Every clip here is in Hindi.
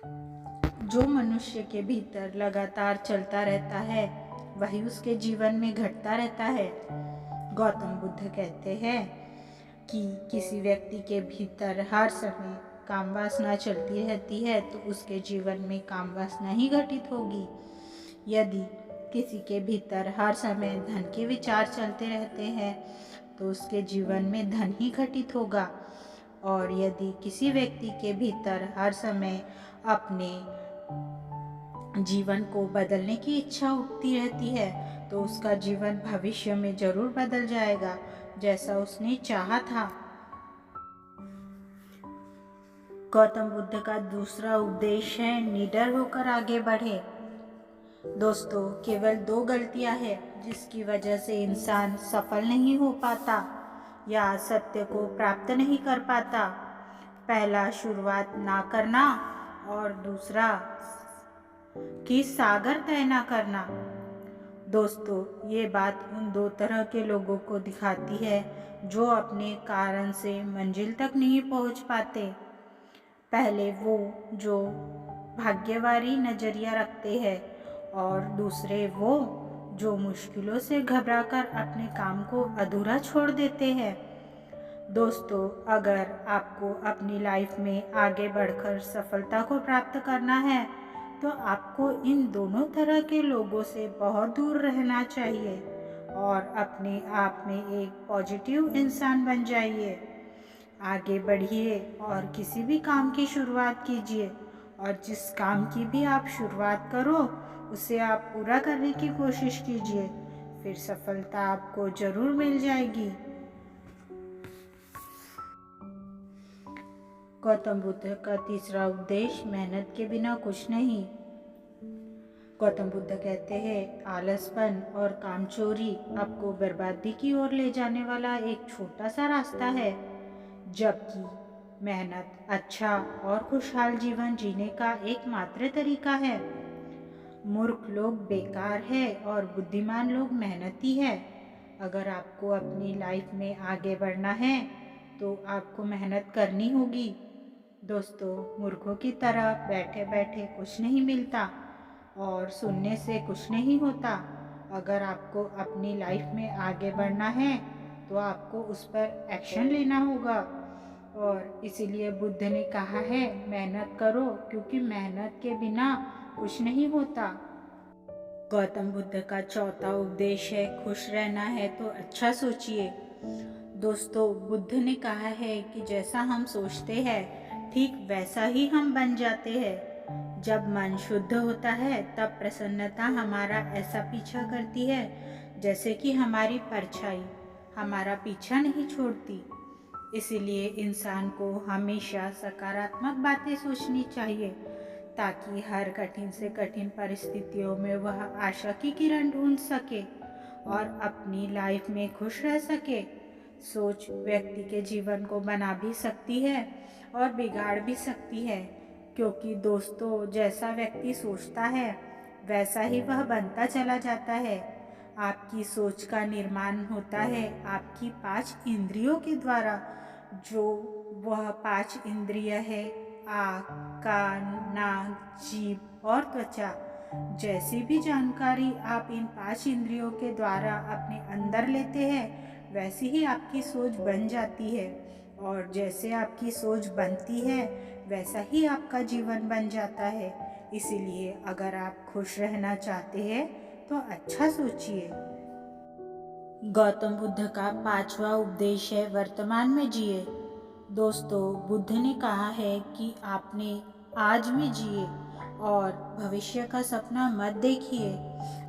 जो मनुष्य के भीतर लगातार चलता रहता है वही उसके जीवन में घटता रहता है। गौतम बुद्ध कहते हैं कि किसी व्यक्ति के भीतर हर समय काम वासना चलती रहती है तो उसके जीवन में काम वासना ही घटित होगी। यदि किसी के भीतर हर समय धन के विचार चलते रहते हैं तो उसके जीवन में धन ही घटित होगा। और यदि किसी व्यक्ति के भीतर हर समय अपने जीवन को बदलने की इच्छा उठती रहती है तो उसका जीवन भविष्य में जरूर बदल जाएगा जैसा उसने चाहा था। गौतम बुद्ध का दूसरा उपदेश है निडर होकर आगे बढ़े। दोस्तों, केवल 2 गलतियां हैं जिसकी वजह से इंसान सफल नहीं हो पाता या सत्य को प्राप्त नहीं कर पाता। पहला, शुरुआत ना करना, और दूसरा कि सागर तय ना करना। दोस्तों, ये बात उन 2 तरह के लोगों को दिखाती है जो अपने कारण से मंजिल तक नहीं पहुंच पाते। पहले वो जो भाग्यवारी नजरिया रखते हैं और दूसरे वो जो मुश्किलों से घबराकर अपने काम को अधूरा छोड़ देते हैं। दोस्तों, अगर आपको अपनी लाइफ में आगे बढ़कर सफलता को प्राप्त करना है तो आपको इन दोनों तरह के लोगों से बहुत दूर रहना चाहिए और अपने आप में एक पॉजिटिव इंसान बन जाइए। आगे बढ़िए और किसी भी काम की शुरुआत कीजिए, और जिस काम की भी आप शुरुआत करो उसे आप पूरा करने की कोशिश कीजिए, फिर सफलता आपको जरूर मिल जाएगी। गौतम बुद्ध का तीसरा उपदेश मेहनत के बिना कुछ नहीं। गौतम बुद्ध कहते हैं आलसपन और कामचोरी आपको बर्बादी की ओर ले जाने वाला एक छोटा सा रास्ता है, जबकि मेहनत अच्छा और खुशहाल जीवन जीने का एकमात्र तरीका है। मूर्ख लोग बेकार है और बुद्धिमान लोग मेहनती है। अगर आपको अपनी लाइफ में आगे बढ़ना है तो आपको मेहनत करनी होगी। दोस्तों, मूर्खों की तरह बैठे बैठे कुछ नहीं मिलता और सुनने से कुछ नहीं होता। अगर आपको अपनी लाइफ में आगे बढ़ना है तो आपको उस पर एक्शन लेना होगा, और इसीलिए बुद्ध ने कहा है मेहनत करो, क्योंकि मेहनत के बिना कुछ नहीं होता। गौतम बुद्ध का चौथा उपदेश है खुश रहना है तो अच्छा सोचिए। दोस्तों, बुद्ध ने कहा है कि जैसा हम सोचते हैं ठीक वैसा ही हम बन जाते हैं। जब मन शुद्ध होता है तब प्रसन्नता हमारा ऐसा पीछा करती है जैसे कि हमारी परछाई हमारा पीछा नहीं छोड़ती। इसीलिए इंसान को हमेशा सकारात्मक बातें सोचनी चाहिए ताकि हर कठिन से कठिन परिस्थितियों में वह आशा की किरण ढूंढ सके और अपनी लाइफ में खुश रह सके। सोच व्यक्ति के जीवन को बना भी सकती है और बिगाड़ भी सकती है, क्योंकि दोस्तों जैसा व्यक्ति सोचता है वैसा ही वह बनता चला जाता है। आपकी सोच का निर्माण होता है आपकी 5 इंद्रियों के द्वारा। जो वह 5 इंद्रिय है आँख, कान, नाक, जीभ और त्वचा। जैसी भी जानकारी आप इन 5 इंद्रियों के द्वारा अपने अंदर लेते हैं वैसी ही आपकी सोच बन जाती है, और जैसे आपकी सोच बनती है वैसा ही आपका जीवन बन जाता है। इसीलिए अगर आप खुश रहना चाहते हैं तो अच्छा सोचिए। गौतम बुद्ध का 5वां उपदेश है वर्तमान में जिए। दोस्तों, बुद्ध ने कहा है कि आपने आज में जिए और भविष्य का सपना मत देखिए।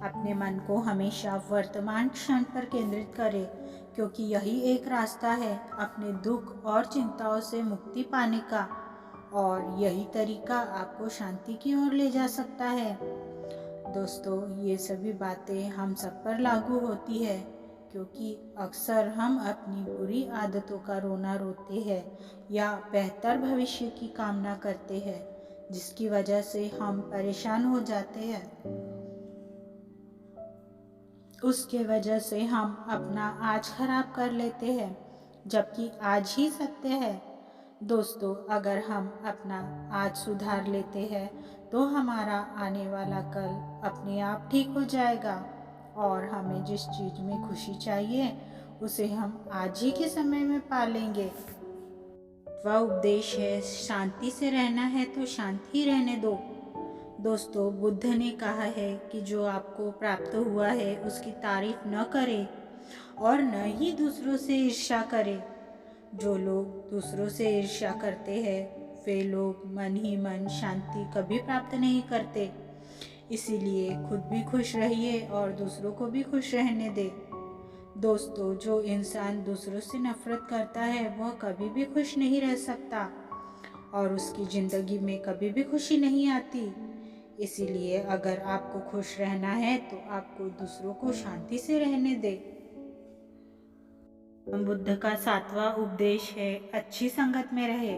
अपने मन को हमेशा वर्तमान क्षण पर केंद्रित करें, क्योंकि यही एक रास्ता है अपने दुख और चिंताओं से मुक्ति पाने का, और यही तरीका आपको शांति की ओर ले जा सकता है। दोस्तों, ये सभी बातें हम सब पर लागू होती है, क्योंकि अक्सर हम अपनी बुरी आदतों का रोना रोते हैं या बेहतर भविष्य की कामना करते हैं, जिसकी वजह से हम परेशान हो जाते हैं। उसके वजह से हम अपना आज खराब कर लेते हैं, जबकि आज ही सत्य है। दोस्तों, अगर हम अपना आज सुधार लेते हैं तो हमारा आने वाला कल अपने आप ठीक हो जाएगा और हमें जिस चीज़ में खुशी चाहिए उसे हम आज ही के समय में पालेंगे। वह उपदेश है, शांति से रहना है तो शांति रहने दो। दोस्तों, बुद्ध ने कहा है कि जो आपको प्राप्त हुआ है उसकी तारीफ न करे और न ही दूसरों से ईर्ष्या करे। जो लोग दूसरों से ईर्ष्या करते हैं वे लोग मन ही मन शांति कभी प्राप्त नहीं करते। इसीलिए खुद भी खुश रहिए और दूसरों को भी खुश रहने दे। दोस्तों, जो इंसान दूसरों से नफरत करता है वह कभी भी खुश नहीं रह सकता और उसकी ज़िंदगी में कभी भी खुशी नहीं आती। इसीलिए अगर आपको खुश रहना है तो आपको दूसरों को शांति से रहने दे। बुद्ध का 7वां उपदेश है, अच्छी संगत में रहे।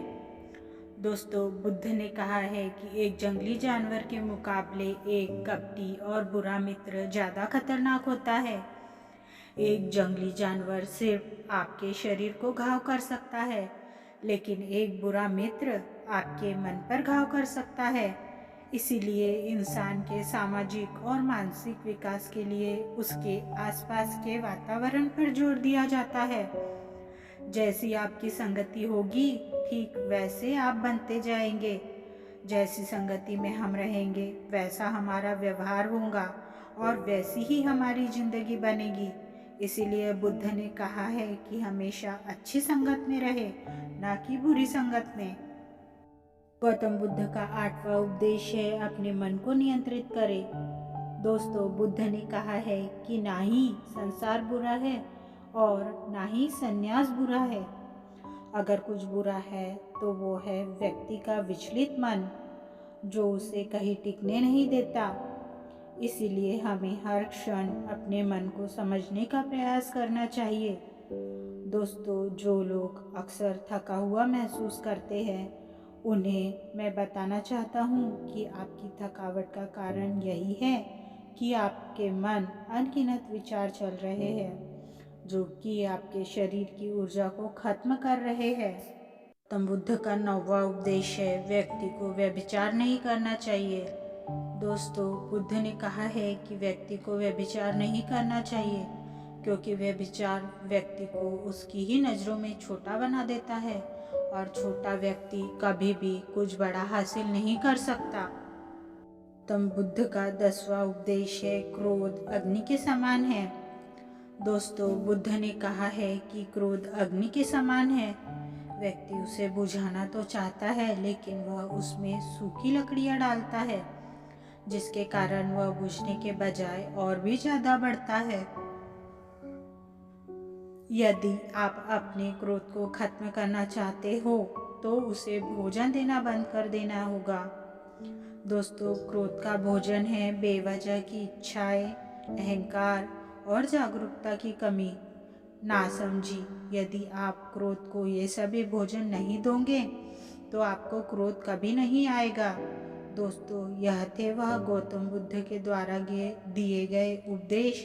दोस्तों, बुद्ध ने कहा है कि एक जंगली जानवर के मुकाबले एक कपटी और बुरा मित्र ज़्यादा खतरनाक होता है। एक जंगली जानवर सिर्फ आपके शरीर को घाव कर सकता है, लेकिन एक बुरा मित्र आपके मन पर घाव कर सकता है। इसीलिए इंसान के सामाजिक और मानसिक विकास के लिए उसके आसपास के वातावरण पर जोर दिया जाता है। जैसी आपकी संगति होगी ठीक वैसे आप बनते जाएंगे। जैसी संगति में हम रहेंगे वैसा हमारा व्यवहार होगा और वैसी ही हमारी जिंदगी बनेगी। इसीलिए बुद्ध ने कहा है कि हमेशा अच्छी संगत में रहे, ना कि बुरी संगत में। गौतम बुद्ध का 8वां उपदेश है, अपने मन को नियंत्रित करें। दोस्तों, बुद्ध ने कहा है कि ना ही संसार बुरा है और ना ही संन्यास बुरा है। अगर कुछ बुरा है तो वो है व्यक्ति का विचलित मन, जो उसे कहीं टिकने नहीं देता। इसीलिए हमें हर क्षण अपने मन को समझने का प्रयास करना चाहिए। दोस्तों, जो लोग अक्सर थका हुआ महसूस करते हैं उन्हें मैं बताना चाहता हूँ कि आपकी थकावट का कारण यही है कि आपके मन अनगिनत विचार चल रहे हैं जो कि आपके शरीर की ऊर्जा को खत्म कर रहे हैं। गौतम बुद्ध का 9वां उपदेश है, व्यक्ति को व्यभिचार नहीं करना चाहिए। दोस्तों, बुद्ध ने कहा है कि व्यक्ति को व्यभिचार नहीं करना चाहिए क्योंकि व्यभिचार व्यक्ति को उसकी ही नज़रों में छोटा बना देता है और छोटा व्यक्ति कभी भी कुछ बड़ा हासिल नहीं कर सकता। गौतम बुद्ध का 10वां उपदेश है, क्रोध अग्नि के समान है। दोस्तों, बुद्ध ने कहा है कि क्रोध अग्नि के समान है। व्यक्ति उसे बुझाना तो चाहता है लेकिन वह उसमें सूखी लकड़ियां डालता है, जिसके कारण वह बुझने के बजाय और भी ज़्यादा बढ़ता है। यदि आप अपने क्रोध को खत्म करना चाहते हो तो उसे भोजन देना बंद कर देना होगा। दोस्तों, क्रोध का भोजन है बेवजह की इच्छाएं, अहंकार और जागरूकता की कमी। ना समझी, यदि आप क्रोध को ये सभी भोजन नहीं दोगे तो आपको क्रोध कभी नहीं आएगा। दोस्तों, यह थे वह गौतम बुद्ध के द्वारा दिए गए उपदेश